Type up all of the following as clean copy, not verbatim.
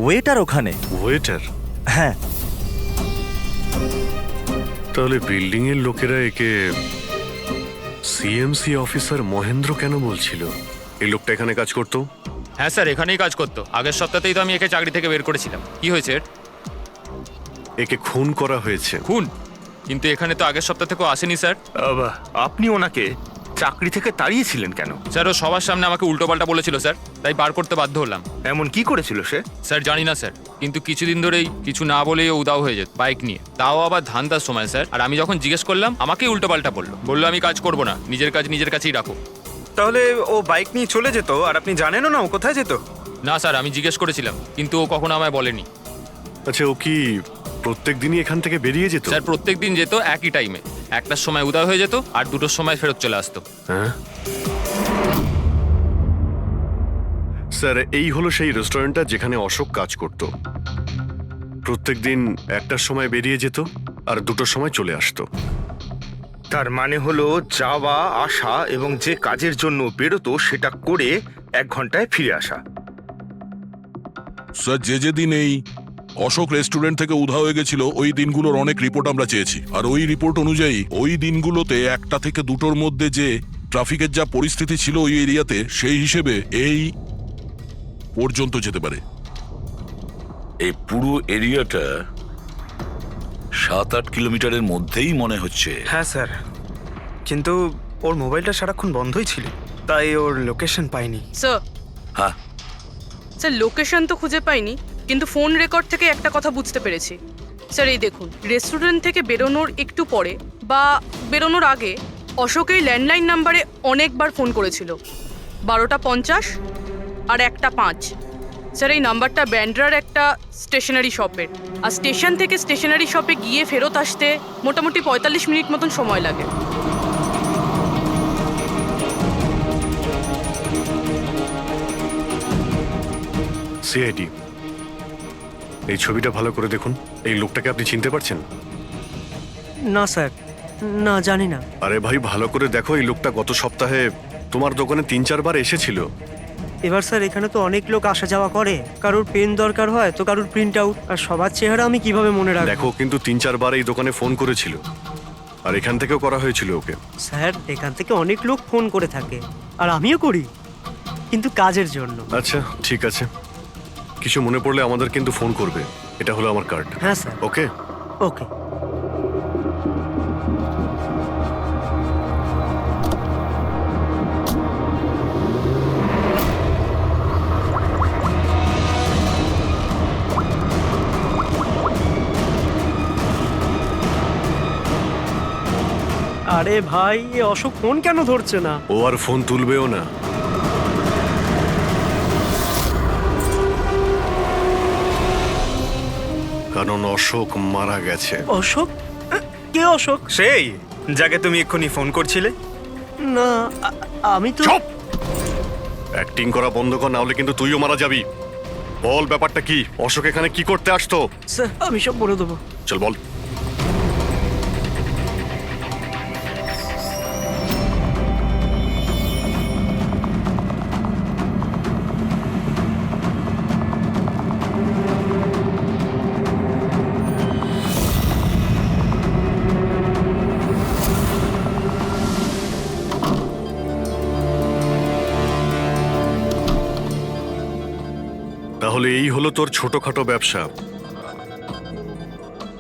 Waiter ওখানে। Waiter? হ্যাঁ। তাহলে বিল্ডিং এর লোকেরা একে সিএমসি অফিসার মহেন্দ্র কেন বলছিল? এই লোকটা এখানে কাজ করতো? হ্যাঁ স্যার, এখানেই কাজ করতো। আগের সপ্তাহতেই তো আমি একে চাকরি থেকে বের করেছিলাম। কি হয়েছে এর? একে খুন করা হয়েছে। খুন? কিন্তু এখানে তো আগের সপ্তাহ থেকেও আসেনি স্যার। আপনি ওনাকে চাকরি থেকে তাড়িয়েছিলেন কেন? স্যার, ও সবার সামনে আমাকে উল্টোপাল্টা বলেছিল স্যার, তাই বার করতে বাধ্য হলাম। এমন কি করেছিল সে? স্যার জানি না স্যার, কিন্তু কিছুদিন ধরেই কিছু না বলেই ও উদাও হয়ে যেত বাইক নিয়ে, তাও আবার ধান্দার সময় স্যার। আর আমি যখন জিজ্ঞেস করলাম আমাকেই উল্টোপাল্টা বললো আমি কাজ করবো না, নিজের কাজ নিজের কাছেই রাখো। তাহলে ও বাইক নিয়ে চলে যেত আর আপনি জানেনও না ও কোথায় যেত? না স্যার, আমি জিজ্ঞেস করেছিলাম কিন্তু ও কখনো আমায় বলেনি। আচ্ছা, ও কি প্রত্যেক দিনই এখান থেকে বেরিয়ে যেত? স্যার প্রত্যেক দিন যেত একই টাইমে, 1টার সময় উদয় হয়ে যেত আর 2টোর সময় ফেরত চলে আসতো। হ্যাঁ স্যার, এই হলো সেই রেস্টুরেন্টটা যেখানে অশোক কাজ করত। প্রত্যেক দিন 1টার সময় বেরিয়ে যেত আর 2টোর সময় চলে আসতো। তার মানে হলো যাওয়া আসা এবং যে কাজের জন্য বেরোতো সেটা করে 1 ঘন্টায় ফিরে আসা। স্যার, যে দিন এই অশোক রেস্টুরেন্ট থেকে উধাও হয়ে গেছিল ওই দিনগুলোর অনেক রিপোর্ট আমরা চেয়েছি, আর ওই রিপোর্ট অনুযায়ী ওই দিনগুলোতে 1টা থেকে 2টোর মধ্যে যে ট্রাফিকের যা পরিস্থিতি ছিল ওই এরিয়াতে, সেই হিসেবে এই পর্যন্ত যেতে পারে। এই পুরো এরিয়াটা 7-8 কিলোমিটারের মধ্যেই মনে হচ্ছে। হ্যাঁ স্যার, কিন্তু ওর মোবাইলটা সারাক্ষণ বন্ধই ছিল, তাই ওর লোকেশন পাইনি। স্যার, হ্যাঁ, স্যার লোকেশন তো খুঁজে পাইনি, কিন্তু ফোন রেকর্ড থেকে একটা কথা বুঝতে পেরেছি। স্যার এই দেখুন, রেস্টুরেন্ট থেকে বেরোনোর একটু পরে বা বেরোনোর আগে অশোক এই ল্যান্ডলাইন নাম্বারে অনেকবার ফোন করেছিল, 12টা 50 আর 1টা 5। স্যার এই নাম্বারটা ব্যান্ড্রার একটা স্টেশনারি শপের, আর স্টেশন থেকে স্টেশনারি শপে গিয়ে ফেরত আসতে মোটামুটি 45 মিনিট মতন সময় লাগে। সিআইডি, এই ছবিটা ভালো করে দেখুন। এই লোকটাকে আপনি চিনতে পারছেন? না স্যার, না জানি না। আরে ভাই, ভালো করে দেখো। এই লোকটা গত সপ্তাহে তোমার দোকানে 3-4 বার এসেছিল। এবার স্যার এখানে তো অনেক লোক আসা যাওয়া করে, কারোর পেন দরকার হয় তো কারোর প্রিন্ট আউট, আর সবার চেহারা আমি কিভাবে মনে রাখবো? দেখো, কিন্তু 3-4 বার এই দোকানে ফোন করেছিল, আর এখান থেকেও করা হয়েছিল ওকে। স্যার এখান থেকে অনেক লোক ফোন করে থাকে, আর আমিও করি, কিন্তু কাজের জন্য। আচ্ছা ঠিক আছে, কিছু মনে পড়লে আমাদের কিন্তু ফোন করবে। এটা হলো আমার কার্ড। হ্যাঁ স্যার। ওকে ওকে। আরে ভাই, এ অশোক ফোন কেন ধরছে না? ও আর ফোন তুলবেও না। কারণ অশোক মারা গেছে। অশোক? কে অশোক? সেই যাকে তুমি এক্ষুনি ফোন করছিলে? না, আমি তো। চুপ! অ্যাক্টিং করা বন্ধ কর, না হলে কিন্তু তুইও মারা যাবি। বল, ব্যাপারটা কি? অশোক এখানে কি করতে আসতো? স্যার আমি সব বলে দেবো। চল বল। তাহলে এই হলো তোর ছোটখাটো ব্যবসা।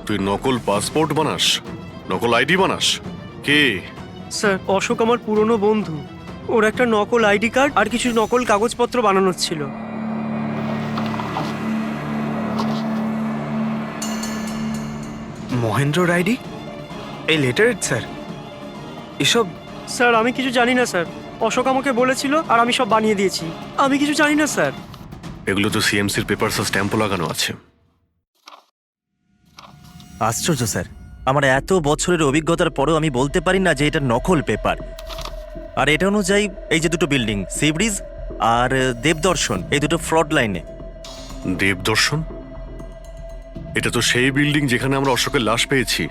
তুই নকল পাসপোর্ট বানাস, নকল আইডি বানাস। কে? স্যার অশোক আমার পুরনো বন্ধু, ওর একটা নকল আইডি কার্ড আর কিছু নকল কাগজপত্র বানানোর ছিল। মহেন্দ্র আইডি? এই লেটারের স্যার এসব? স্যার আমি কিছু জানি না স্যার, অশোক আমাকে বলেছিল আর আমি সব বানিয়ে দিয়েছি। আমি কিছু জানি না স্যার। এগুলো তো সিএমসির পেপারস আর স্ট্যাম্পও লাগানো আছে। আশ্চর্য স্যার, আমার এত বছরের অভিজ্ঞতার পরেও আমি বলতে পারি না যে এটা নকল পেপার। আর এটা অনুযায়ী এই যে 2টো বিল্ডিং, সি ব্রিজ আর দেবদর্শন, এই 2টো ফ্রড লাইনে। দেবদর্শন? এটা তো সেই বিল্ডিং যেখানে আমরা অশোকের লাশ পেয়েছি।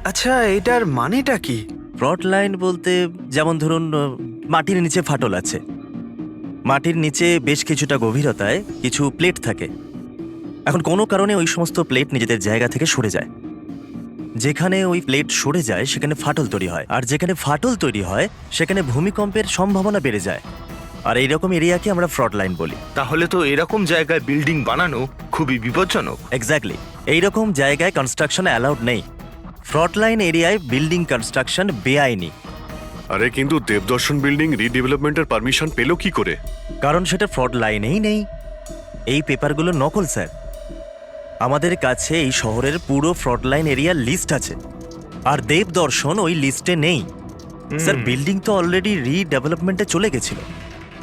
আচ্ছা, এটার মানেটা কি? ফ্রড লাইন বলতে যেমন ধরুন মাটির নিচে ফাটল আছে, মাটির নিচে বেশ কিছুটা গভীরতায় কিছু প্লেট থাকে, এখন কোনো কারণে ওই সমস্ত প্লেট নিজেদের জায়গা থেকে সরে যায়। যেখানে ওই প্লেট সরে যায় সেখানে ফাটল তৈরি হয়, আর যেখানে ফাটল তৈরি হয় সেখানে ভূমিকম্পের সম্ভাবনা বেড়ে যায়। আর এইরকম এরিয়াকে আমরা ফ্রড লাইন বলি। তাহলে তো এরকম জায়গায় বিল্ডিং বানানো খুবই বিপজ্জনক। এক্স্যাক্টলি, এইরকম জায়গায় কনস্ট্রাকশন অ্যালাউড নেই। ফ্রড লাইন এরিয়ায় বিল্ডিং কনস্ট্রাকশন বেআইনি, আরে কিন্তু দেবদর্শন বিল্ডিং রিডেভেলপমেন্টের পারমিশন পেলো কি করে? কারণ সেটা ফ্রড লাইনেই নেই। এই পেপারগুলো নকল স্যার। আমাদের কাছে এই শহরের পুরো ফ্রড লাইন এরিয়ার লিস্ট আছে, আর দেবদর্শন ওই লিস্টে নেই। স্যার, বিল্ডিং তো অলরেডি রিডেভেলপমেন্টে চলে গেছিল।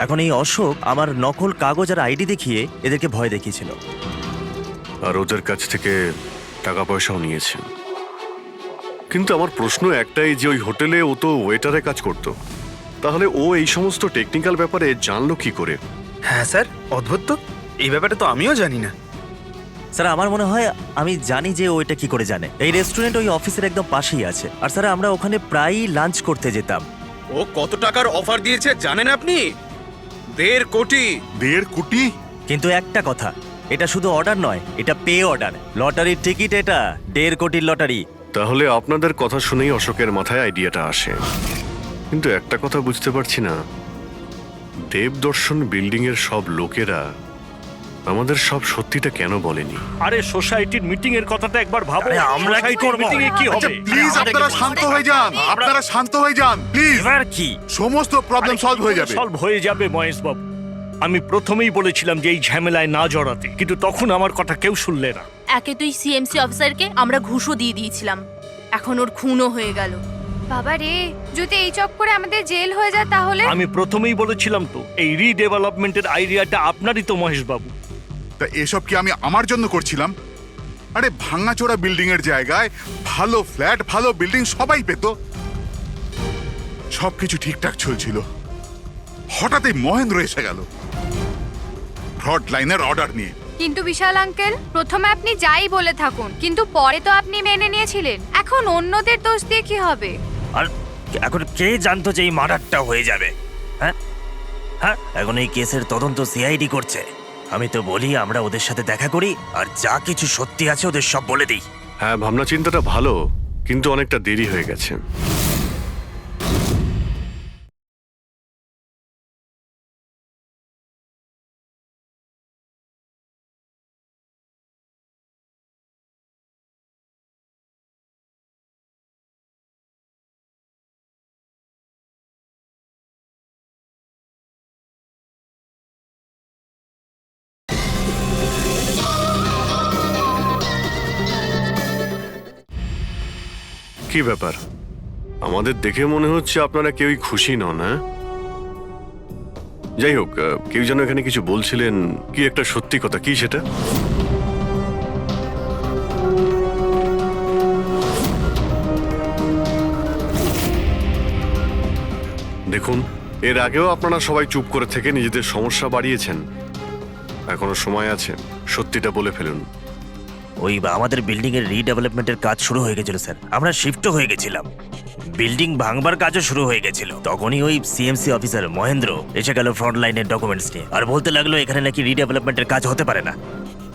এখন এই অশোক আমার নকল কাগজ আর আইডি দেখিয়ে এদেরকে ভয় দেখিয়েছিল। আর ওদের কাছ থেকে টাকা পয়সাও নিয়েছে। কিন্তু আমার প্রশ্ন একটাই যে ওই হোটেলে ও তো ওয়েটারে কাজ করতো, তাহলে ও এই সমস্ত টেকনিক্যাল ব্যাপারে জানলো কি করে? হ্যাঁ স্যার, অদ্ভুত তো, এই ব্যাপারে তো আমিও জানি না। স্যার, আমার মনে হয় আমি জানি যে ও এটা কি করে জানে। এই রেস্টুরেন্ট ওই অফিসের একদম পাশেই আছে, আর স্যার আমরা ওখানে প্রায়ই লাঞ্চ করতে যেতাম। ও কত টাকার অফার দিয়েছে জানেন আপনি? 1.5 কোটি। 1.5 কোটি? কিন্তু একটা কথা, এটা শুধু অর্ডার নয়, এটা পে অর্ডার। লটারির টিকিট এটা, 1.5 কোটির লটারি। তাহলে আপনাদের কথা শুনেই অশোকের মাথায় আইডিয়াটা আসে। কিন্তু একটা কথা বুঝতে পারছি না, দেবদর্শন বিল্ডিং এর সব লোকেরা আমাদের সব সত্যিটা কেন বলেনি? আরে সোসাইটির মিটিং এর কথাটা একবার ভাবো। আমরা কি করব? মিটিং এ কি হবে? প্লিজ আপনারা শান্ত হয়ে যান, আপনারা শান্ত হয়ে যান প্লিজ। এবার কি? সমস্ত প্রবলেম সলভ হয়ে যাবে। সলভ হয়ে যাবে মহেশ বাবু। আমি প্রথমেই বলেছিলাম যে এই ঝামেলায় না জড়াতে, কিন্তু তখন আমার কথা কেউ শুনলে না। একে তুই সিএমসি অফিসারকে আমরা ঘুষও দিয়ে দিয়েছিলাম, এখন ওর খুনও হয়ে গেল। বাবা রে, যদি এই চক্করে আমাদের জেল হয়ে যায় তাহলে? আমি প্রথমেই বলেছিলাম তো, এই রিডেভেলপমেন্টের আইডিয়াটা আপনারই তো মহেশ বাবু। তা এসব কি আমি আমার জন্য করছিলাম? আরে ভাঙাচোরা বিল্ডিং এর জায়গায় ভালো ফ্ল্যাট, ভালো বিল্ডিং সবাই পেত। সবকিছু ঠিকঠাক চলছিল, হঠাৎই মহেন্দ্র এসে গেল ফ্রড লাইনের অর্ডার নিয়ে। কিন্তু বিশাল আঙ্কেল, প্রথমে আপনি যাই বলে থাকুন, কিন্তু পরে তো আপনি মেনে নিয়েছিলেন। এখন অন্যদের দোষ দিয়ে কি হবে? আর এখন কে জানতো যে এই মার্ডারটা হয়ে যাবে? হ্যাঁ হ্যাঁ, এখন এই কেসের তদন্ত সিআইডি করছে। আমি তো বলি আমরা ওদের সাথে দেখা করি, আর যা কিছু সত্যি আছে ওদের সব বলে দিই। হ্যাঁ, ভাবনা চিন্তাটা ভালো, কিন্তু অনেকটা দেরি হয়ে গেছে। কি ব্যাপার? আমাদের দেখে মনে হচ্ছে আপনারা কেউই খুশি নন। হ্যাঁ, যাই হোক, কেউ যেন এখানে কিছু বলছিলেন, কি একটা সত্যি কথা, কি সেটা? দেখুন, এর আগেও আপনারা সবাই চুপ করে থেকে নিজেদের সমস্যা বাড়িয়েছেন। এখনো সময় আছে, সত্যিটা বলে ফেলুন। ওই আমাদের বিল্ডিং এর রিডেভেলপমেন্টের কাজ শুরু হয়ে গেছিল স্যার। আমরা শিফটও হয়ে গেছিলাম, বিল্ডিং ভাঙবার কাজও শুরু হয়ে গেছিল। তখনই ওই সিএমসি অফিসার মহেন্দ্র এসে গেল ফ্রন্ট লাইনের ডকুমেন্টস নিয়ে, আর বলতে লাগলো এখানে নাকি রিডেভেলপমেন্টের কাজ হতে পারে না।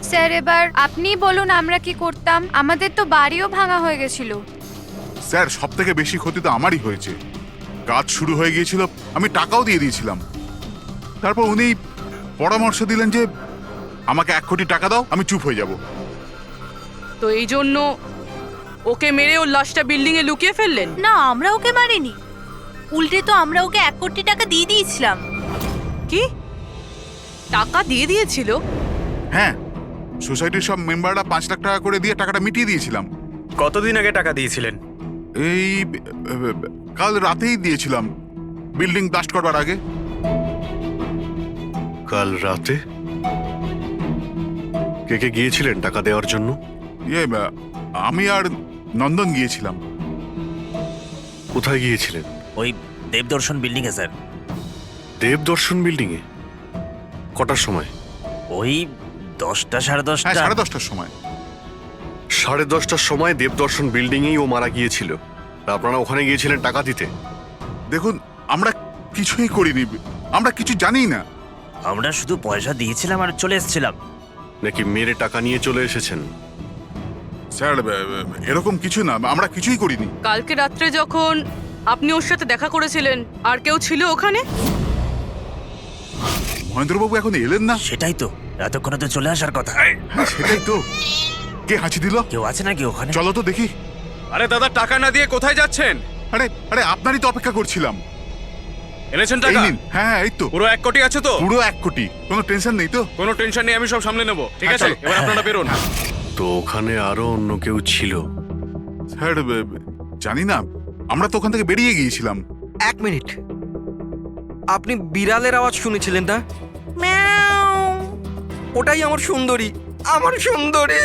স্যার, এবার আপনি বলুন আমরা কি করতাম? আমাদের তো বাড়িও ভাঙা হয়ে গেছিল। স্যার, সব থেকে বেশি ক্ষতি তো আমারই হয়েছে। কাজ শুরু হয়ে গিয়েছিল, আমি টাকাও দিয়ে দিয়েছিলাম। তারপর উনি পরামর্শ দিলেন যে আমাকে 1 কোটি টাকা দাও, আমি চুপ হয়ে যাব। তো এই জন্য ওকে মেরে ওর লাশটা বিল্ডিং এ লুকিয়ে ফেললেন? না, আমরা ওকে মারিনি, উল্টে তো আমরা ওকে 1 কোটি টাকা দিয়ে দিয়েছিলাম। কি টাকা দিয়ে দিয়েছিল? হ্যাঁ, সোসাইটির সব মেম্বাররা 5 লাখ টাকা করে দিয়ে টাকাটা মিটিয়ে দিয়েছিলাম। কতদিন আগে টাকা দিয়েছিলেন? এই কাল রাতেই দিয়েছিলাম, বিল্ডিং ব্লাস্ট করবার আগে। কাল রাতে? কে কে গিয়েছিলেন টাকা দেওয়ার জন্য? আমি আর নন্দন গিয়েছিলাম। কোথায় গিয়েছিলেন? ওই দেবদর্শন বিল্ডিং এ স্যার। দেবদর্শন বিল্ডিং এ? কটার সময়? ওই 10টা, সাড়ে 10টা। হ্যাঁ, 10:30টার সময়। 10:30টার সময় দেবদর্শন বিল্ডিং এই ও মারা গিয়েছিল। আপনারা ওখানে গিয়েছিলেন টাকা দিতে? দেখুন, আমরা কিছুই করিনি, আমরা কিছু জানি না। আমরা শুধু পয়সা দিয়েছিলাম আর চলে এসেছিলাম। নাকি মেরে টাকা নিয়ে চলে এসেছেন? স্যার এরকম কিছু না, আমরা কিছুই করিনি। কালকে রাত্রে যখন আপনি ওর সাথে দেখা করেছিলেন আর কেউ ছিল ওখানে? মহেন্দ্রবাবু এখন এলেন না? সেটাই তো, এতক্ষণে তো চলে আসার কথা। হ্যাঁ সেটাই তো। কে হাঁচি দিল? কেউ আছে নাকি ওখানে? চলো তো দেখি। আরে দাদা, টাকা না দিয়ে কোথায় যাচ্ছেন? আরে আরে আপনারই তো অপেক্ষা করছিলাম। এনেছেন এই টাকা? নিন। হ্যাঁ এই তো পুরো 1 কোটি আছে তো? পুরো 1 কোটি, কোনো টেনশন নেই তো? কোনো টেনশন নেই, আমি সব সামলে নেব। ঠিক হ্যাঁ, আছে, চলো। এবার আপনারা বেরোন। তো ওখানে আরো অন্য কেউ ছিল? স্যার জানি না, আমরা তো ওখান থেকে বেরিয়ে গিয়েছিলাম। 1 মিনিট, আপনি বিড়ালের আওয়াজ শুনেছিলেন না? ওটাই আমার সুন্দরী, আমার সুন্দরী।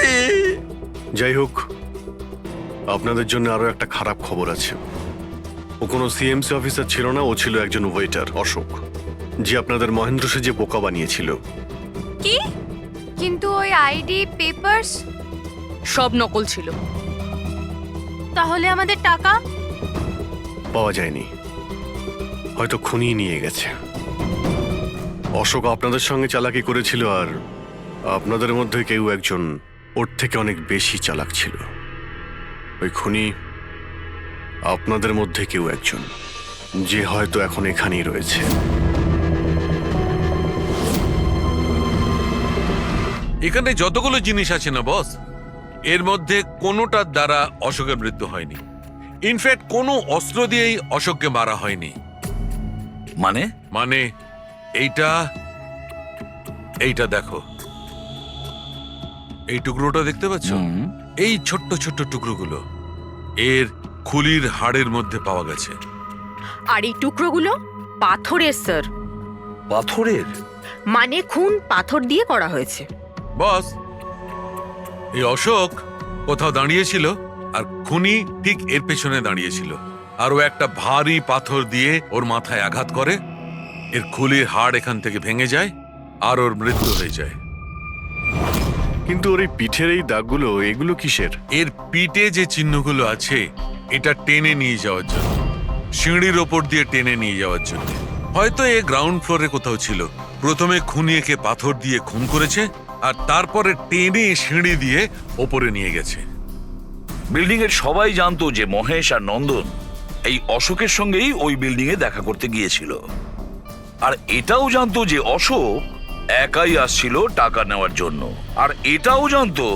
যাই হোক, আপনাদের জন্য আরো একটা খারাপ খবর আছে। ও কোনো সিএমসি অফিসার ছিল না, ও ছিল একজন ওয়েটার, অশোক, যে আপনাদের মহেন্দ্র সেজে বোকা বানিয়েছিল। কি? কিন্তু ওই আইডি পেপারস সব নকল ছিল। তাহলে আমাদের টাকা? পাওয়া যায়নি, হয়তো খুনিয়ে নিয়ে গেছে। অশোক আপনাদের সঙ্গে চালাকি করেছিল, আর আপনাদের মধ্যে কেউ একজন ওর থেকে অনেক বেশি চালাক ছিল। ওই খুনি আপনাদের মধ্যে কেউ একজন, যে হয়তো এখন এখানেই রয়েছে। এখানে যতগুলো জিনিস আছে না বস, এর মধ্যে কোনোটার দ্বারা অশোকের মৃত্যু হয়নি। ইনফ্যাক্ট কোনো অস্ত্র দিয়েই অশোককে মারা হয়নি। মানে মানে এইটা এইটা দেখো, এই টুকরোটা দেখতে পাচ্ছ? এই ছোট্ট ছোট্ট টুকরোগুলো এর খুলির হাড়ের মধ্যে পাওয়া গেছে। আর এই টুকরোগুলো পাথরের স্যার। পাথরের? মানে খুন পাথর দিয়ে করা হয়েছে। বস, এই অশোক কোথাও দাঁড়িয়েছিল আর খুনি ঠিক এর পেছনে দাঁড়িয়েছিল, আর ও একটা ভারী পাথর দিয়ে ওর মাথায় আঘাত করে, এর খুলির হাড় এখান থেকে ভেঙে যায় আর ওর মৃত্যু হয়ে যায়। কিন্তু ওর এই পিঠের এই দাগগুলো, এগুলো কিসের? এর পিঠে যে চিহ্নগুলো আছে, এটা টেনে নিয়ে যাওয়ার জন্য, সিঁড়ির ওপর দিয়ে টেনে নিয়ে যাওয়ার জন্য। হয়তো এ গ্রাউন্ড ফ্লোরে কোথাও ছিল। প্রথমে খুনিকে পাথর দিয়ে খুন করেছে, আর তারপরে টেনে সিঁড়ি দিয়ে ওপরে নিয়ে গেছে। বিল্ডিং এর সবাই জানতো যে মহেশ আর নন্দন এই অশোকের সঙ্গেই ওই বিল্ডিং এ দেখা করতে গিয়েছিল, আর এটাও জানতো যে অশোক একাই আসছিল টাকা নেওয়ার জন্য, আর এটাও জানতো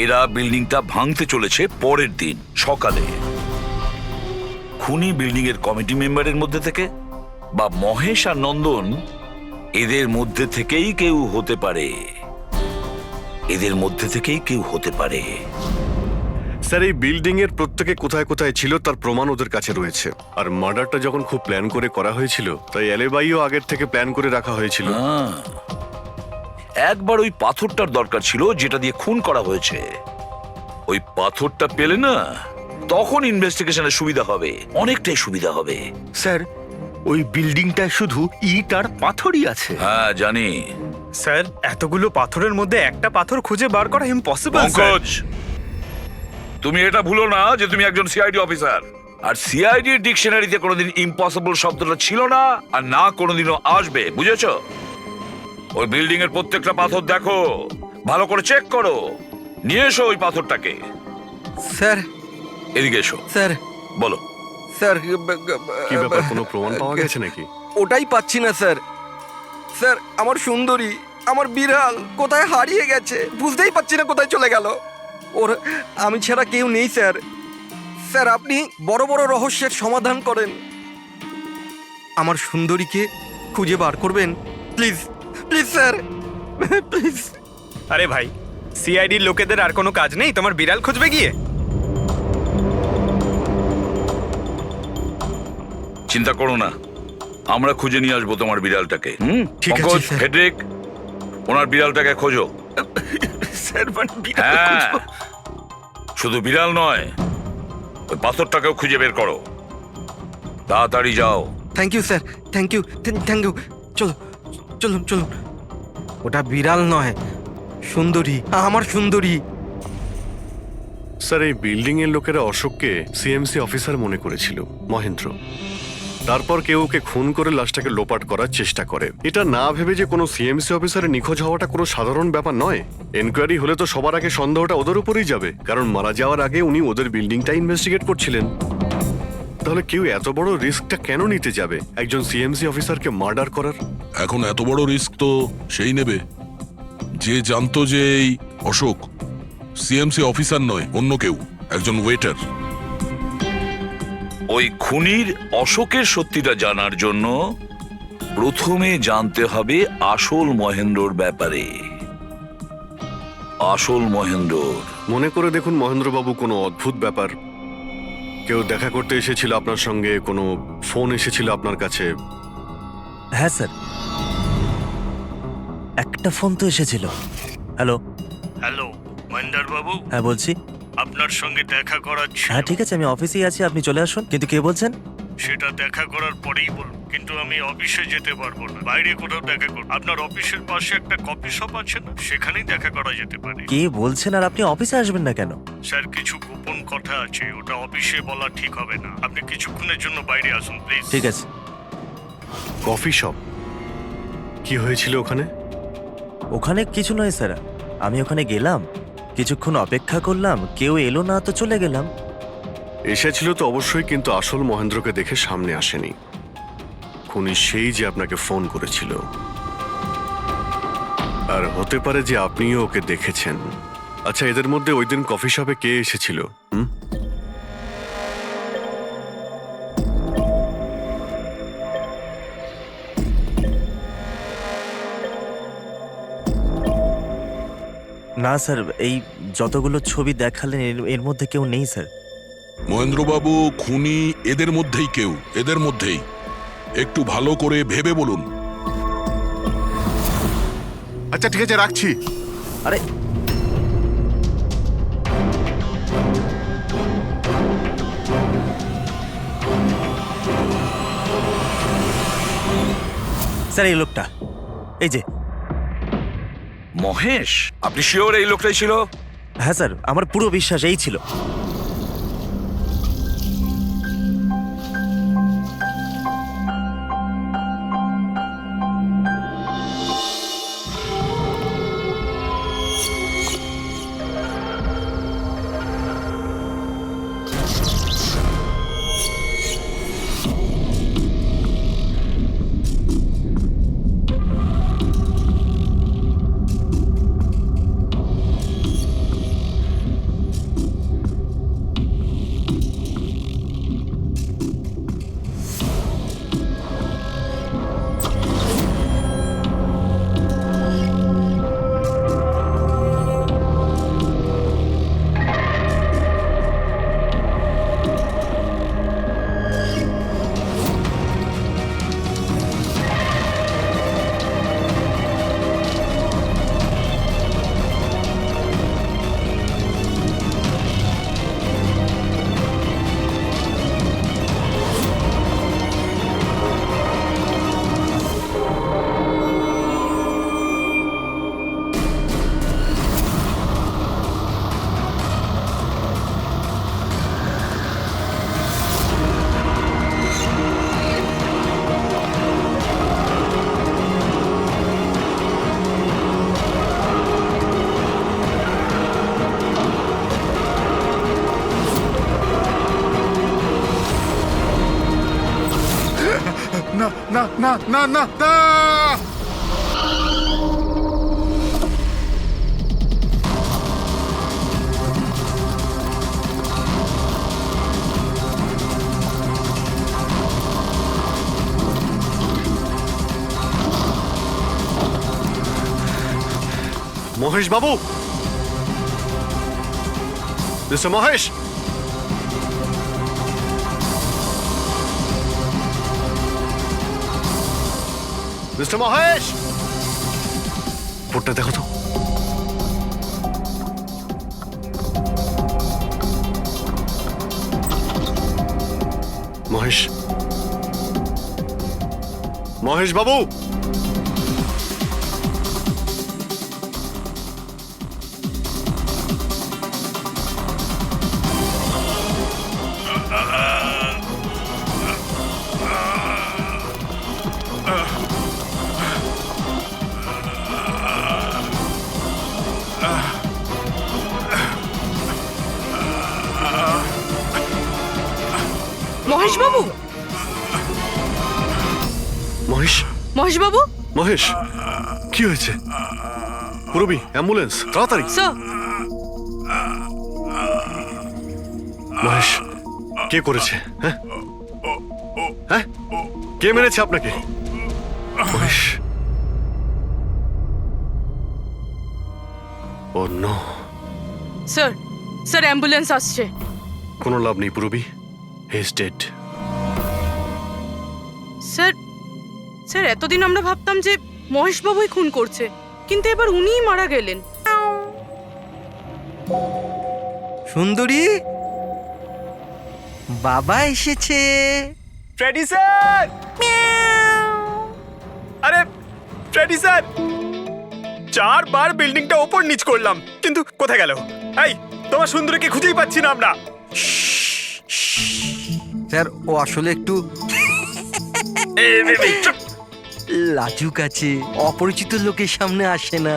এরা বিল্ডিংটা ভাঙতে চলেছে পরের দিন সকালে। খুনি বিল্ডিং এর কমিটি মেম্বারের মধ্যে থেকে বা মহেশ আর নন্দন, এদের মধ্যে থেকেই কেউ হতে পারে, এদের মধ্যে থেকেই কেউ হতে পারে। স্যার, এই বিল্ডিং এর প্রত্যেকে কোথায় কোথায় ছিল তার প্রমাণ ওদের কাছে রয়েছে। আর মার্ডারটা যখন খুব প্ল্যান করে করা হয়েছিল, তাই অ্যালিবাইও আগের থেকে প্ল্যান করে রাখা হয়েছিল। একবার ওই পাথরটার দরকার ছিল যেটা দিয়ে খুন করা হয়েছে। ওই পাথরটা পেলে না, তখন ইনভেস্টিগেশনের সুবিধা হবে, অনেকটাই সুবিধা হবে। স্যার, ওই বিল্ডিংটায় শুধু ইট আর পাথরই আছে। হ্যাঁ জানি। স্যার, এতগুলো পাথরের মধ্যে একটা পাথর খুঁজে বার করা ইম্পসিবল। পঙ্কজ, তুমি এটা ভুলো না যে তুমি একজন সিআইডি অফিসার, আর সিআইডি ডিকশনারিতে কোনোদিন ইম্পসিবল শব্দটা ছিল না, আর না কোনোদিনও আসবে, বুঝেছো? ওই বিল্ডিং এর প্রত্যেকটা পাথর দেখো, ভালো করে চেক করো, নিয়ে এসো ওই পাথরটাকে। স্যার, এদিকে এসো। স্যার, বলো। স্যার, কি ব্যাপার, কোনো প্রমাণ পাওয়া গেছে নাকি? ওটাই পাচ্ছি না স্যার। স্যার, আমার সুন্দরী, আমার বিড়াল কোথায় হারিয়ে গেছে, বুঝতেই পারছি না কোথায় চলে গেল। ওর আমি ছাড়া কেউ নেই স্যার। স্যার, আপনি বড় বড় রহস্যের সমাধান করেন, আমার সুন্দরীকে খুঁজে বার করবেন প্লিজ, প্লিজ স্যার, প্লিজ। আরে ভাই, সিআইডির লোকেদের আর কোনো কাজ নেই তোমার বিড়াল খুঁজবে গিয়ে? চিন্তা করো না, আমরা খুঁজে নিয়ে আসবো তোমার বিড়ালটাকে। ঠিক আছে, পঙ্কজ, স্যার। ফেডরিক, ওনার বিড়ালটাকে খোঁজো। স্যার, মানে বিড়াল হ্যাঁ, খুঁজবো? শুধু বিড়াল নয়, ওই পাথরটাকেও খুঁজে বের করো, তাড়াতাড়ি যাও। Thank you sir, thank you, thank you. চলো, চলুন চলুন। ওটা বিড়াল নয়, সুন্দরী, আমার সুন্দরী। স্যার, এই বিল্ডিং এর লোকেরা অশোককে সিএমসি অফিসার মনে করেছিল, মহেন্দ্র। তারপর কেউ ওকে খুন করে লাশটাকে লোপাট করার চেষ্টা করে। এটা না ভেবে যে কোনো সিএমসি অফিসারের নিখোঁজ হওয়াটা কোনো সাধারণ ব্যাপার নয়। এনকোয়ারি হলে তো সবার আগে সন্দেহটা ওদের উপরেই যাবে, কারণ মারা যাওয়ার আগে উনি ওদের বিল্ডিংটা ইনভেস্টিগেট করছিলেন। তাহলে কেউ এত বড় রিস্কটা কেন নিতে যাবে একজন সিএমসি অফিসারকে মার্ডার করার? এখন এত বড় রিস্ক তো সেই নেবে যে জানতো যে এই অশোক সিএমসি অফিসার নয়, অন্য কেউ, একজন ওয়েটার। ওই খুনির অশোকের সত্যিটা জানার জন্য প্রথমে জানতে হবে আসল মহেন্দ্রর ব্যাপারে। আসল মহেন্দ্র মনে করে দেখুন মহেন্দ্রবাবু, কোনো অদ্ভুত ব্যাপার, কেউ দেখা করতে এসেছিল আপনার সঙ্গে, কোনো ফোন এসেছিল আপনার কাছে? হ্যাঁ স্যার, একটা ফোন তো এসেছিল। হ্যালো হ্যালো মহেন্দার বাবু, হ্যাঁ বলছি। আপনার সঙ্গে দেখা করার ছিল। হ্যাঁ ঠিক আছে, আমি অফিসেই আছি, আপনি চলে আসুন। কিন্তু কে বলছেন? সেটা দেখা করার পরেই বলুন, কিন্তু আমি অফিসে যেতে পারবো না, বাইরে কোথাও দেখা করব। আপনার অফিসের পাশে একটা কফি শপ আছে না, সেখানেই দেখা করা যেতে পারে। কে বলছেন? আর আপনি অফিসে আসবেন না কেন? স্যার, কিছু গোপন কথা আছে, ওটা অফিসে বলা ঠিক হবে না। আপনি কিছুক্ষণের জন্য বাইরে আসুন প্লিজ। ঠিক আছে। Coffee shop? কি হয়েছিল ওখানে? ওখানে কিছু নয় স্যার, আমি ওখানে গেলাম, কিছুক্ষণ অপেক্ষা করলাম, কেউ এলো না তো চলে গেলাম। এসেছিল তো অবশ্যই, কিন্তু আসল মহেন্দ্রকে দেখে সামনে আসেনি। খুনি সেই যে আপনাকে ফোন করেছিল, আর হতে পারে যে আপনিও ওকে দেখেছেন। আচ্ছা, এদের মধ্যে ওই দিন কফি শপে কে এসেছিল? না স্যার, এই যতগুলো ছবি দেখালেন এর মধ্যে কেউ নেই স্যার। মহেন্দ্রবাবু, খুনি এদের মধ্যেই কেউ, এদের মধ্যেই। একটু ভালো করে ভেবে বলুন। আচ্ছা ঠিক আছে, রাখছি। আরে স্যার, এই লোকটা, এই যে মহেশ। আপনি শিওর এই লোকটাই ছিল? হ্যাঁ স্যার, আমার পুরো বিশ্বাস এই ছিল। না না না না না। মহেশ বাবু, মিস্টার মহেশ, মিস্টার মহেশ, ফোনটা দেখো তো। মহেশ, মহেশ বাবু, মহেশবাবু, মহেশ, মহেশবাবু, মহেশ, কি হয়েছে? পুরবি, অ্যাম্বুলেন্স, তাড়াতাড়ি। স্যার, মহেশ, কে করেছে? হ্যাঁ, হ্যাঁ, কে মেরেছে আপনাকে? মহেশ, ও নো। স্যার, স্যার অ্যাম্বুলেন্স আসছে। কোনো লাভ নেই পুরবি, he is dead. Sir, sir এতদিন আমরা ভাবতাম যে মহেশবাবুই খুন করছে, কিন্তু এবার উনিই মারা গেলেন। সুন্দরী, বাবা এসেছে। Freddy sir! আরে ফ্রেডি স্যার, 4 বার বিল্ডিংটা ওপর নিচ করলাম, কিন্তু কোথায় গেল? এই, তোমার সুন্দরীকে খুঁজেই পাচ্ছি না আমরা। স্যার, ও আসলে একটু লাজুক আছে, অপরিচিত লোকের সামনে আসে না।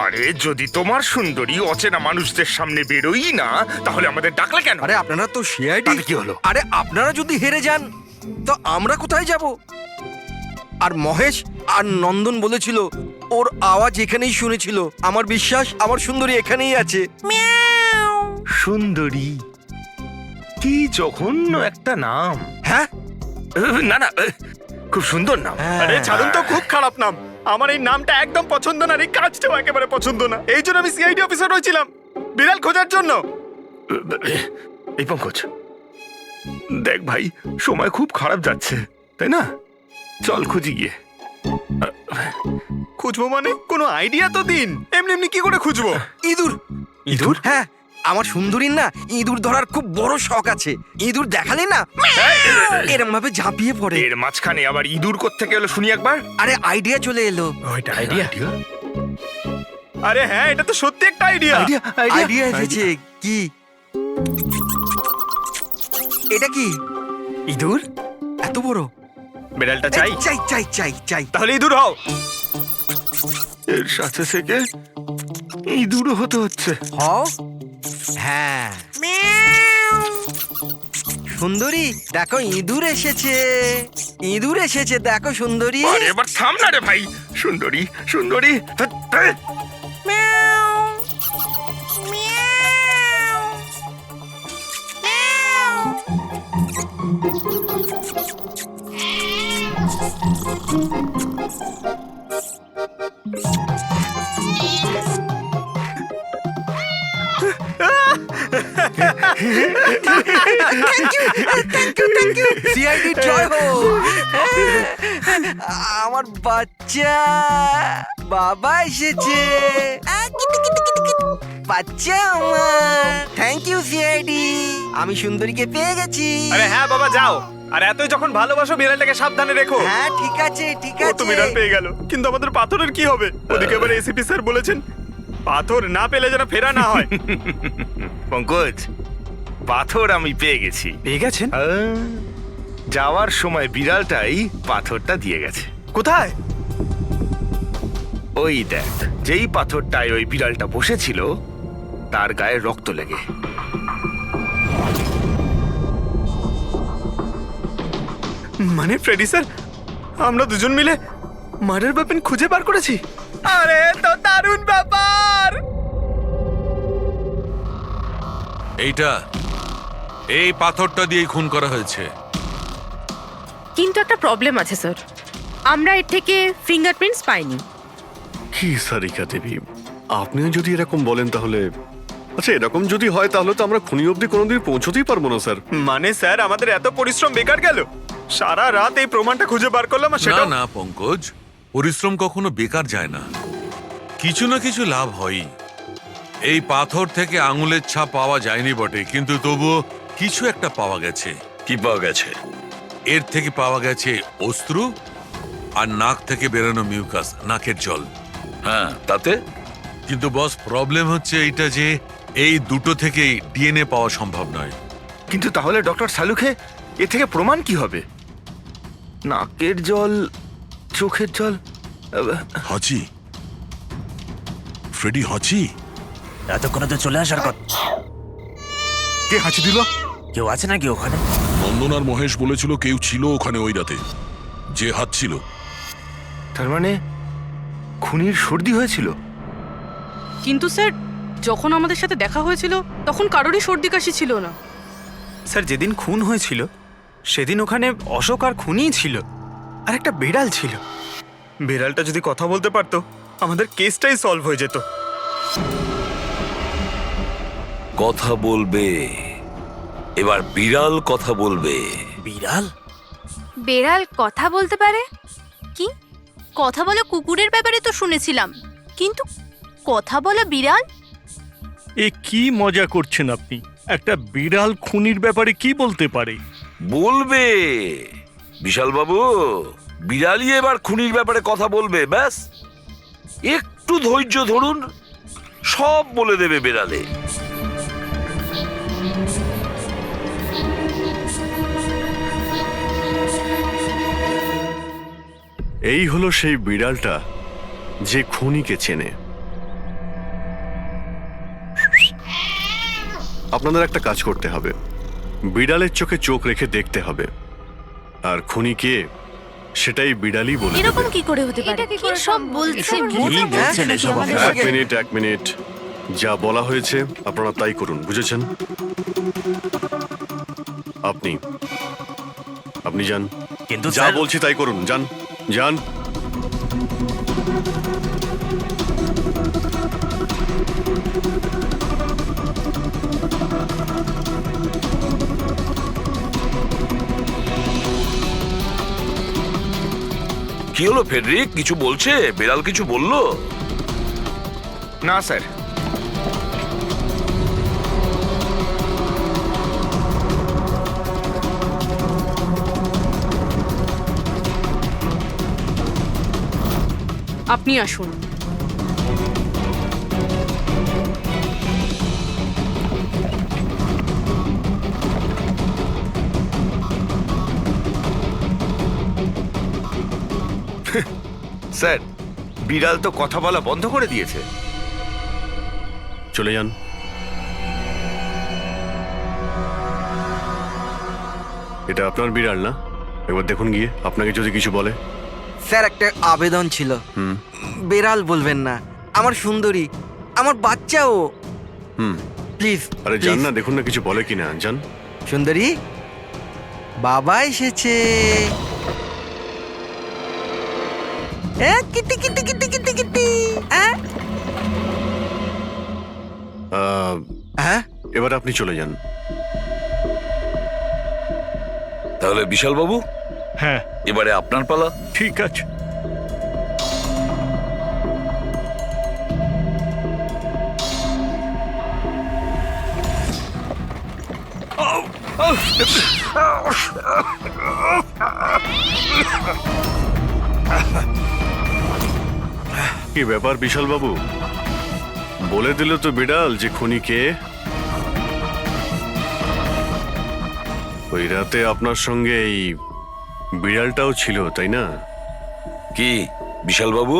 আরে যদি তোমার সুন্দরী অচেনা মানুষদের সামনে বেরোই না, তাহলে আমাদের ডাকলে কেন? আরে আপনারা তো সিআইডি। কি হলো? আরে আপনারা যদি হেরে যান তো আমরা কোথায় যাব? আর মহেশ আর নন্দন বলেছিল ওর আওয়াজ এখানেই শুনেছিল। আমার বিশ্বাস আমার সুন্দরী এখানেই আছে। সুন্দরী, কি জঘন্য একটা নাম। হ্যাঁ, না না, খুব সুন্দর নাম। আরে ছাড়ুন তো, খুব খারাপ নাম। আমার এই নামটা একদম পছন্দ না, এই কাজটাও একেবারে পছন্দ না। এই জন্য আমি সিআইডি অফিসার হয়েছিলাম, বিড়াল খোঁজার জন্য। এই পঙ্কজ, দেখ ভাই, সময় খুব খারাপ যাচ্ছে, তাই না? চল খুঁজি গিয়ে। খুঁজবো মানে কোনো আইডিয়া তো দিন। এমনি এমনি কি করে খুঁজবো? ইঁদুর। ইঁদুর? হ্যাঁ, আমার সুন্দরীর না ইঁদুর ধরার খুব বড় শখ আছে। ইঁদুর দেখালে না এরম ভাবে ঝাঁপিয়ে পড়ে। এর মাঝখানে আবার ইঁদুর কোত্থেকে এলো শুনি একবার। আরে আইডিয়া চলে এলো। ওইটা আইডিয়া? আরে হ্যাঁ, এটা তো সত্যি একটা আইডিয়া। আইডিয়া এসেছে। কি এটা? কি ইঁদুর এত বড়? বিড়ালটা চাই? চাই চাই চাই চাই। তাহলে ইঁদুর হও। এর সাথে থেকে ইঁদুরও হতে হচ্ছে। হও। হ্যাঁ, সুন্দরী দেখো ইঁদুর এসেছে। ইঁদুর এসেছে, দেখো সুন্দরী। আরে এবার থাম না রে ভাই। সুন্দরী, সুন্দরী, সিআইডি জয় হোক। আমার বাচ্চা বাবা এসেছে। বাচ্চা আমার। থ্যাংক ইউ সিআইডি, আমি সুন্দরীকে পেয়ে গেছি। আরে হ্যাঁ বাবা, যাও। আর এতই যখন ভালোবাসো, বিড়ালটাকে সাবধানে রেখো। হ্যাঁ ঠিক আছে ঠিক ও তো আছে। বিড়াল পেয়ে গেল, কিন্তু আমাদের পাথরের কি হবে? ওদিকে এবার এসিপি স্যার বলেছেন পাথর না পেলে যেন ফেরা না হয়। পঙ্কজ, পাথর আমি পেয়ে গেছি। পেয়ে গেছেন? যাওয়ার সময় বিড়ালটাই পাথরটা দিয়ে গেছে। কোথায়? ওই দেখ, যেই পাথরটায় ওই বিড়ালটা বসেছিল তার গায়ে রক্ত লেগে। মানে ফ্রেডি স্যার, আমরা দুজন মিলে মার্ডার ওয়েপন খুঁজে বার করেছি। আরে তো দারুণ ব্যাপার। এই পাথরটা দিয়েই খুন করা হয়েছে। কিন্তু একটা প্রবলেম আছে স্যার, আমরা এর থেকে ফিঙ্গারপ্রিন্টস পাইনি। কি সারিকা দেবী, আপনিও যদি এরকম বলেন তাহলে আচ্ছা, এরকম যদি হয় তাহলে তো আমরা খুনি অবধি কোনোদিন পৌঁছতেই পারবো না স্যার। মানে স্যার, আমাদের এত পরিশ্রম বেকার গেল। সারা রাত এই প্রমাণটা খুঁজে বার করলাম, আর না সেটা না পঙ্কজ, পরিশ্রম কখনো বেকার যায় না, কিছু না কিছু লাভ হয়। এই পাথর থেকে আঙুলের ছাপ পাওয়া যায়নি বটে, কিন্তু তবুও কিছু একটা পাওয়া গেছে। কি পাওয়া গেছে? এর থেকে পাওয়া গেছে অস্ত্র আর নাক থেকে বেরোনো মিউকাস, নাকের জল। হ্যাঁ, তাতে? কিন্তু বস, প্রবলেম হচ্ছে এইটা যে এই দুটো থেকেই ডিএনএ পাওয়া সম্ভব নয়। কিন্তু তাহলে ডক্টর সালুখে এ থেকে প্রমাণ কি হবে? নাকের জল, চোখের জল। হচি, ফ্রেডি হচি, এতক্ষণে তো চলে আসার কথা। কে হাঁচি দিল? কেউ আছে নাকি ওখানে? ও নন্দন আর মহেশ বলেছিল কেউ ছিল ওখানে ওই রাতে, যে হাত ছিল। তার মানে খুনির সর্দি হয়েছিল? কিন্তু স্যার যখন আমাদের সাথে দেখা হয়েছিল তখন কারোরই সর্দি কাশি ছিল না। স্যার যেদিন খুন হয়েছিল সেদিন ওখানে অশোক আর খুনিই ছিল, আর একটা বিড়াল ছিল। বিড়ালটা যদি কথা বলতে পারতো আমাদের কেসটাই সলভ হয়ে যেত। কথা বলবে, এবার বিড়াল কথা বলবে। বিড়াল? বেড়াল কথা বলতে পারে? কি কথা বলা কুকুরের ব্যাপারে তো শুনেছিলাম, কিন্তু কথা বলা বিড়াল? এ কি মজা করছেন আপনি? একটা বিড়াল খুনির ব্যাপারে কি বলতে পারে? বলবে বিশাল বাবু, বিড়ালই এবার খুনির ব্যাপারে কথা বলবে। ব্যাস একটু ধৈর্য ধরুন, সব বলে দেবে বিড়ালে। এই হলো সেই বিড়ালটা যে খুনিকে চেনে। আপনাদের একটা কাজ করতে হবে, বিড়ালের চোখে চোখ রেখে দেখতে হবে, আর খুনি কে সেটাই বিড়ালই বলে দেবে। এরকম কি করে হতে পারে? কি সব বলছেন? এক মিনিট, যা বলা হয়েছে আপনারা তাই করুন, বুঝেছেন? আপনি যান, কিন্তু যা স্যার- বলছি তাই করুন, যান যান। কি হলো ফেডরিক, কিছু বলছে? বিড়াল কিছু বললো? না স্যার। আপনি আসুন। স্যার, বিড়াল তো কথা বলা বন্ধ করে দিয়েছে। চলে যান। এটা আপনার বিড়াল না? একবার দেখুন গিয়ে, আপনাকে যদি কিছু বলে। স্যার একটা আবেদন ছিল, হুম বেড়াল বলবেন না, আমার সুন্দরী, আমার বাচ্চাও, হুম প্লিজ। আরে যান না, দেখুন না কিছু বলে কিনা, যান। সুন্দরী, বাবা এসেছে। Kitty Kitty Kitty Kitty Kitty. হ্যাঁ, এবার আপনি চলে যান। তাহলে বিশাল বাবু, হ্যাঁ এবারে আপনার পালা। ঠিক আছে। কি ব্যাপার বিশাল বাবু, বলে দিল তো বিড়াল যে খুনি কে? ওই রাতে আপনার সঙ্গে এই বিড়ালটাও ছিল, তাই না? কি বিশাল বাবু,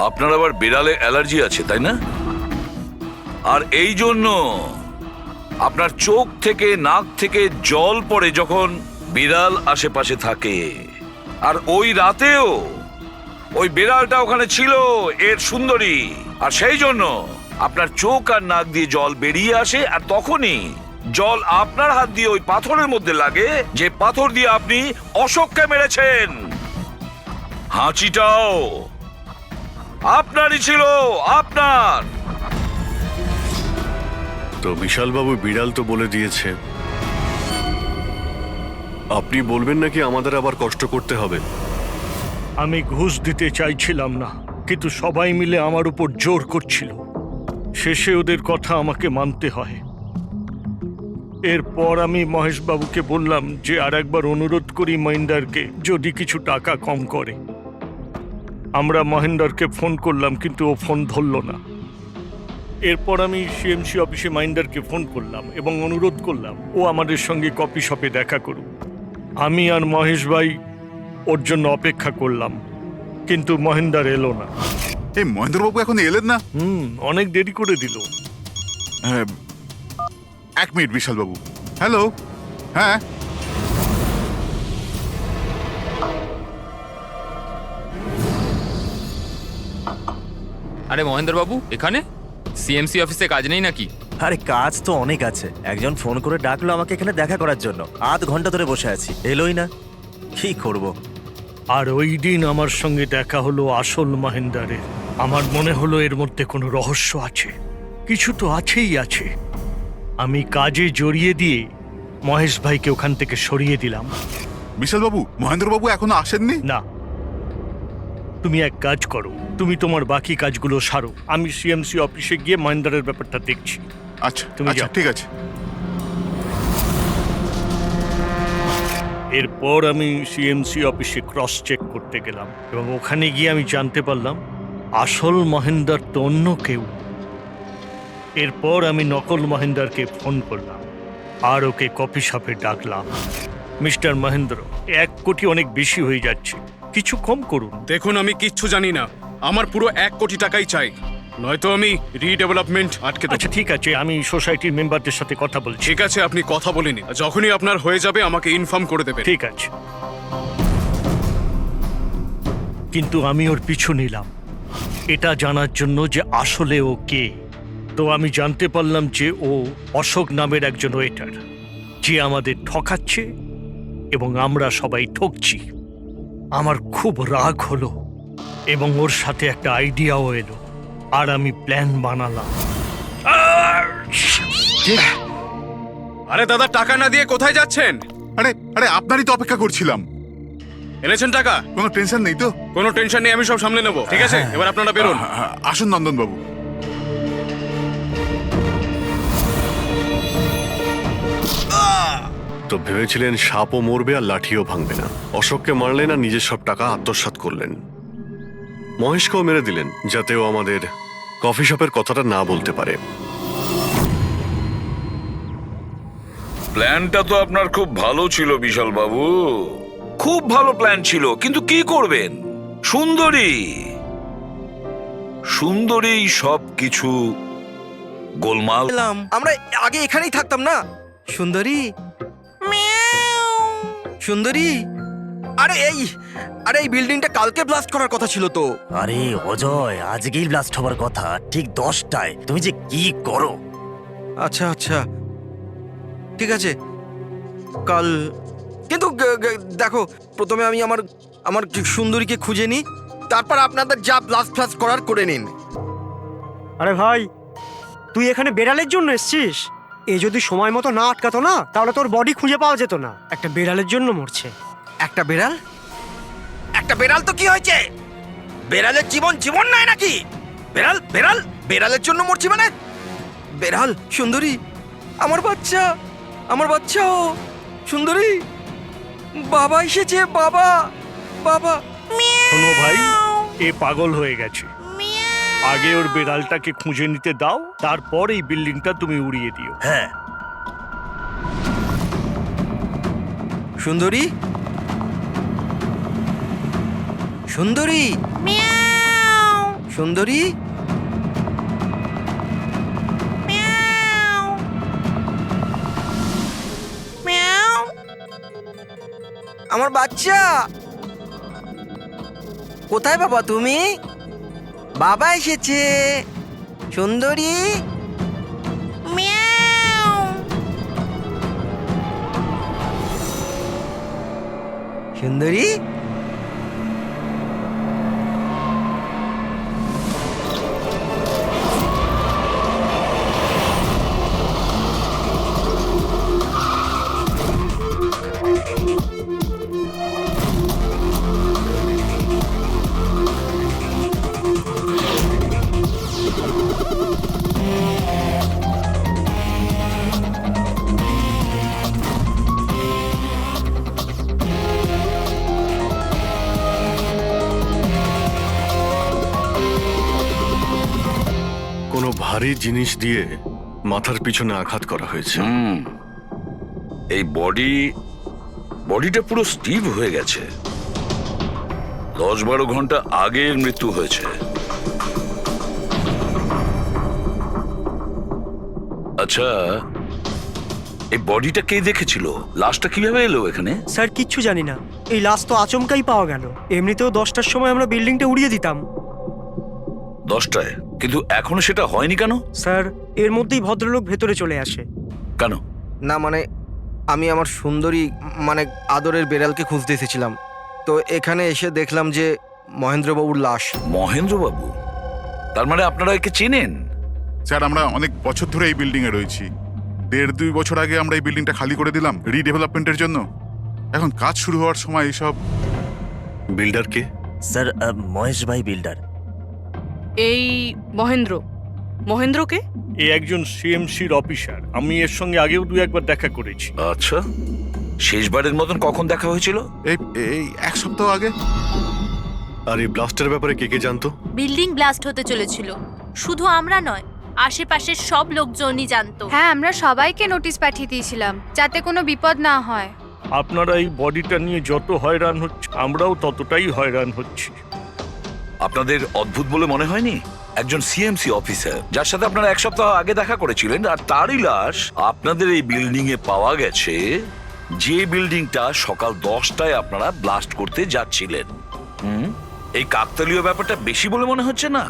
আপনার আবার বিড়ালে অ্যালার্জি আছে তাই না? আর এই জন্য আপনার চোখ থেকে নাক থেকে জল পড়ে যখন বিড়াল আশেপাশে থাকে। আর ওই রাতেও ওই বিড়ালটা ওখানে ছিল, এর সুন্দরী, আর সেই জন্য আপনার চোখ আর নাক দিয়ে জল বেরিয়ে আসে, আর তখনই জল আপনার হাত দিয়ে ওই পাথরের মধ্যে লাগে, যে পাথর দিয়ে আপনি অশোককে মেরেছেন। হাঁচিটাও আপনারই ছিল, আপনার। তো বিশাল বাবু, বিড়াল তো বলে দিয়েছে, আপনি বলবেন নাকি আমাদের আবার কষ্ট করতে হবে? আমি ঘুষ দিতে চাইছিলাম না, কিন্তু সবাই মিলে আমার উপর জোর করছিল। শেষে ওদের কথা আমাকে মানতে হয়। এরপর আমি মহেশবাবুকে বললাম যে আর একবার অনুরোধ করি মহিন্দারকে, যদি কিছু টাকা কম করে। আমরা মহেন্দারকে ফোন করলাম, কিন্তু ও ফোন ধরল না। এরপর আমি সিএমসি অফিসে মহিন্দারকে ফোন করলাম এবং অনুরোধ করলাম ও আমাদের সঙ্গে কফি শপে দেখা করুক। আমি আর মহেশ ভাই ওর জন্য অপেক্ষা করলাম, কিন্তু মহেন্দার এলো না। এই মহেন্দ্রবাবু এখন এলেন না? অনেক দেরি করে দিল। এক মিনিট বিশাল বাবু। হ্যালো, হ্যাঁ আরে মহেন্দ্রবাবু এখানে সিএমসি অফিসে কাজ নেই নাকি? আরে কাজ তো অনেক আছে। একজন ফোন করে ডাকলো আমাকে এখানে দেখা করার জন্য, আধ ঘন্টা ধরে বসে আছি, এলোই না। কি করব? আর ওই দিন আমার সঙ্গে দেখা হলো আসল মহেন্দারের। আমার মনে হলো এর মধ্যে কোনো রহস্য আছে, কিছু তো আছেই আছে। আমি কাজে জড়িয়ে দিয়ে মহেশ ভাইকে ওখান থেকে সরিয়ে দিলাম। বিশাল বাবু, মহেন্দ্র বাবু এখনো আসেননি? না, তুমি এক কাজ করো, তুমি তোমার বাকি কাজগুলো সারো, আমি সিএমসি অফিসে গিয়ে মহেন্দারের ব্যাপারটা দেখছি। আচ্ছা তুমি আচ্ছা, যাও। ঠিক আছে। এরপর আমি সিএমসি অফিসে ক্রস চেক করতে গেলাম এবং ওখানে গিয়ে আমি জানতে পারলাম আসল মহেন্দার তো অন্য কেউ। এরপর আমি নকল মহেন্দারকে ফোন করলাম আর ওকে কফি শপে ডাকলাম। মিস্টার মহেন্দ্র, 1 কোটি অনেক বেশি হয়ে যাচ্ছে, কিছু কম করুন। দেখুন, আমি কিচ্ছু জানি না, আমার পুরো 1 কোটি টাকাই চাই, নয়তো আমি রিডেভেলপমেন্ট আটকে দেব। আচ্ছা ঠিক আছে, আমি সোসাইটির মেম্বারদের সাথে কথা বলছি। ঠিক আছে, আপনি কথা বলে নিন, যখনই আপনার হয়ে যাবে আমাকে ইনফর্ম করে দেবেন। ঠিক আছে, কিন্তু আমি ওর পিছু নিলাম এটা জানার জন্য যে আসলে ও কে। তো আমি জানতে পারলাম যে ও অশোক নামের একজন ওয়েটার, যে আমাদের ঠকাচ্ছে এবং আমরা সবাই ঠকছি। আমার খুব রাগ হলো এবং ওর সাথে একটা আইডিয়াও এলো আর আমি প্ল্যান বানালাম। আরে দাদা, টাকা না দিয়ে কোথায় যাচ্ছেন? আরে আরে, আপনারই তো অপেক্ষা করছিলাম। এনেছেন টাকা? কোনো টেনশন নেই তো? কোনো টেনশন নেই, আমি সব সামলে নেব। ঠিক আছে, এবার আপনারা বেরোন। আসুন নন্দন বাবু। তো ভেবেছিলেন সাপও মরবে আর লাঠিও ভাঙবে না। অশোককে মারলেন আর নিজের সব টাকা আত্মসাৎ করলেন। মহেশকেও মেরে দিলেন যাতে ও আমাদের কফি শপের কথাটা না বলতে পারে। প্ল্যানটা তো আপনার খুব ভালো ছিল বিশাল বাবু, খুব ভালো প্ল্যান ছিল, কিন্তু কি করবেন? সুন্দরী সুন্দরী সব কিছু গোলমাল। আমরা আগে এখানেই থাকতাম না। সুন্দরী, সুন্দরী, আরে এই বিল্ডিংটা কালকে ব্লাস্ট করার কথা ছিল তো। আরে অজয়, আজকেই ব্লাস্ট হবার কথা, ঠিক 10টায়। তুমি যে কি করো! আচ্ছা আচ্ছা, ঠিক আছে, কাল। কিন্তু দেখো, প্রথমে আমি আমার সুন্দরীকে খুঁজে নিই, তারপর আপনাদের যা ব্লাস্ট ফ্লাস্ট করার করে নিন। আরে ভাই, তুই এখানে বেড়ালের জন্য এসছিস? এ যদি সময় মতো না আটকাতো না, তাহলে তোর বডি খুঁজে পাওয়া যেত না। একটা বেড়ালের জন্য মরছে। একটা বেড়াল? একটা বেড়াল তো কি হয়েছে? বেড়ালের জীবন নাই নাকি? বেড়াল বেড়াল বেড়ালের জন্য মরছি মানে? বেড়াল, সুন্দরী, আমার বাচ্চা ও সুন্দরী, বাবা এসেছে, বাবা বাবা। শোনো ভাই, এ পাগল হয়ে গেছে। আগে ওর বেড়ালটাকে খুঁজে নিতে দাও, তারপর এই বিল্ডিংটা তুমি উড়িয়ে দিও। হ্যাঁ, সুন্দরী, সুন্দরী, সুন্দরী, আমার বাচ্চা কোথায়? বাবা তুমি? বাবা এসেছে। সুন্দরী, সুন্দরী, কোনো ভারী জিনিস দিয়ে মাথার পিছনে আঘাত করা হয়েছে। এই বডিটা পুরো স্টিভ হয়ে গেছে। 10-12 ঘন্টা আগের মৃত্যু হয়েছে। আচ্ছা, এই বডিটা কে দেখেছিল? লাশটা কিভাবে এলো এখানে? স্যার কিচ্ছু জানি না, এই লাশ তো আচমকাই পাওয়া গেল। এমনিতেও 10টার সময় আমরা বিল্ডিংটা উড়িয়ে দিতাম। 10টায়? কিন্তু এখনো সেটা হয়নি কেন? স্যার এর মধ্যেই ভদ্রলোক ভেতরে চলে আসে। কেন? না মানে আমি আমার সুন্দরী মানে আদরের বেড়ালকে খুঁজতে এসেছিলাম, তো এখানে এসে দেখলাম যে মহেন্দ্রবাবুর লাশ। মহেন্দ্রবাবু? তার মানে আপনারা একে চেনেন? স্যার আমরা অনেক বছর ধরে এই বিল্ডিং এ রয়েছি। 1.5-2 বছর আগে আমরা এই বিল্ডিংটা খালি করে দিলাম রিডেভেলপমেন্টের জন্য। এখন কাজ শুরু হওয়ার সময় এইসব। বিল্ডার কে? স্যার মহেশ ভাই বিল্ডার। এই মহেন্দ্র, মহেন্দ্রকে এ একজন সিএমসির অফিসার, আমি এর সঙ্গে আগেও 2-1বার দেখা করেছি। আচ্ছা, শেষবারের মতন কখন দেখা হয়েছিল? এই 1 সপ্তাহ আগে। আর এই ব্লাস্টের ব্যাপারে কে কে জানতো? বিল্ডিং ব্লাস্ট হতে চলেছিল, শুধু আমরা নয়, আশেপাশের সব লোকজনই জানতো। হ্যাঁ, আমরা সবাইকে নোটিশ পাঠিয়ে দিয়েছিলাম যাতে কোনো বিপদ না হয়। আপনারা এই বডিটা নিয়ে যত হয়রান হচ্ছে, আমরাও ততটাই হয়রান হচ্ছি। আপনাদের অদ্ভুত বলে মনে হয়নি? একজন সিএমসি অফিসার যার সাথে আপনারা 1 সপ্তাহ আগে দেখা করেছিলেন, আর তারই লাশ আপনাদের এই বিল্ডিং এ পাওয়া গেছে, যে বিল্ডিংটা সকাল 10টায় আপনারা ব্লাস্ট করতে যাচ্ছিলেন। এই কাকতালীয় ব্যাপারটা বেশি বলে মনে হচ্ছে না?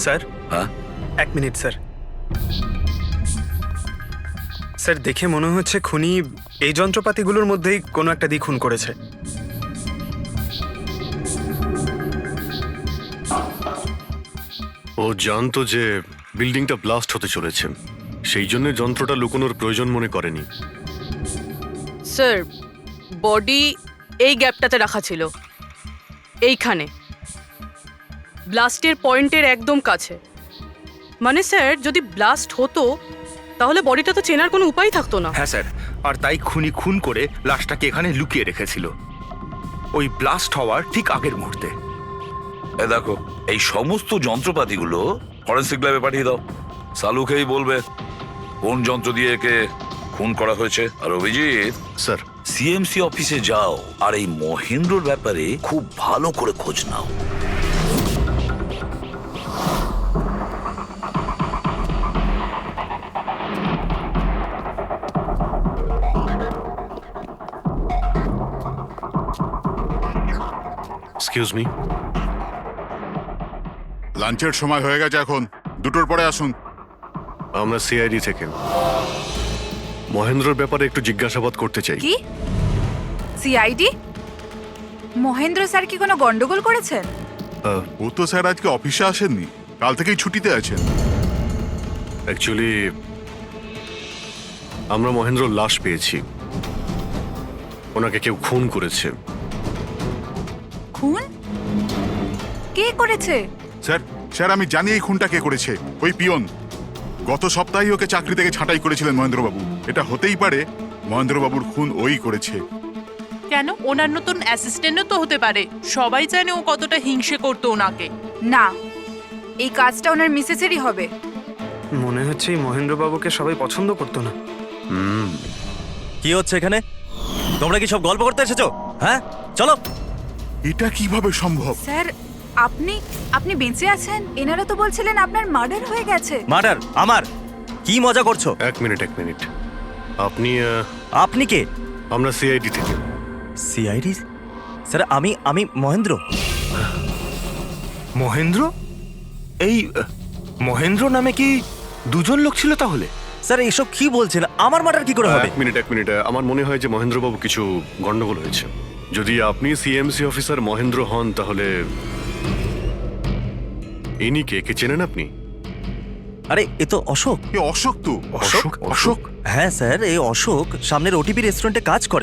স্যার, হ্যাঁ 1 মিনিট স্যার। স্যার দেখে মনে হচ্ছে খুনি এই যন্ত্রপাতিগুলোর মধ্যেই কোনো একটা দিয়ে খুন করেছে। ও জানতো যে বিল্ডিংটা ব্লাস্ট হতে চলেছে, সেই জন্য যন্ত্রটা লুকোনোর প্রয়োজন মনে করেনি। স্যার বডি এই গ্যাপটাতে রাখা ছিল, এইখানে ব্লাস্টের পয়েন্টের একদম কাছে। মানে স্যার যদি ব্লাস্ট হতো তাহলে বডিটা তো চেনার কোনো উপায় থাকতো না। হ্যাঁ স্যার, আর তাই খুনি খুন করে লাশটাকে এখানে লুকিয়ে রেখেছিল ওই ব্লাস্ট হওয়ার ঠিক আগের মুহূর্তে। এ দেখো, এই সমস্ত যন্ত্রপাতিগুলো ফরেন্সিক ল্যাবে পাঠিয়ে দাও। সালুকেই বলবে কোন যন্ত্র দিয়ে একে খুন করা হয়েছে। আর অভিজিৎ স্যার, সিএমসি অফিসে যাও আর এই মহেন্দ্রর ব্যাপারে খুব ভালো করে খোঁজ নাও। Excuse me. লাঞ্চের সময় হয়ে গেছে, এখন 2টোর পরে আসুন। আমরা সিআইডি থেকে মহেন্দ্রর ব্যাপারে একটু জিজ্ঞাসাবাদ করতে চাই। কি সিআইডি? মহেন্দ্র স্যার কি কোনো গন্ডগোল করেছেন? ও তো স্যার আজকে অফিসে আসেননি, কাল থেকেই ছুটিতে আছেন। অ্যাকচুয়ালি আমরা মহেন্দ্রর লাশ পেয়েছি, ওনাকে কেউ খুন করেছে। খুন? কে করেছে? স্যার আমি জানি এই খুনটা কে করেছে। ওই পিয়ন গত সপ্তাহে ওকে চাকরি থেকে ছাঁটাই করেছিলেন মহেন্দ্রবাবু। এটা হতেই পারে মহেন্দ্রবাবুর খুন ওই করেছে। কেন? ওনার নতুন অ্যাসিস্ট্যান্টও তো হতে পারে, সবাই জানে ও কতটা হিংসে করতো ওনাকে। না, এই কাজটা ওনার মিসেসেরই হবে। মনে হচ্ছে এই মহেন্দ্রবাবুকে সবাই পছন্দ করতো না। কি হচ্ছে এখানে? তোমরা কি সব গল্প করতে এসেছো? হ্যাঁ চলো। এটা কিভাবে সম্ভব? স্যার আপনি বেঁচে আছেন? এনারা তো বলছিলেন আপনার মার্ডার হয়ে গেছে। মার্ডার? আমার? কি মজা করছো? এক মিনিট। আপনি আপনি কে? আমরা সিআইডি থেকে। সিআইডি? স্যার আমি মহেন্দ্র। মহেন্দ্র? এই মহেন্দ্র নামে কি 2জন লোক ছিল তাহলে? স্যার এসব কি বলছেন? আমার মার্ডার কি করে হবে? এক মিনিট। আমার মনে হয় যে মহেন্দ্রবাবু কিছু গন্ডগোল হয়েছে। যদি আপনি সিএমসি অফিসার মহেন্দ্র হন তাহলে ইনি কে চেনেন আপনি? আরে এ তো অশোক। অশোক তো। অশোক? হ্যাঁ স্যার, এই অশোক সামনের ওটিপি রেস্টুরেন্টে কাজ করে।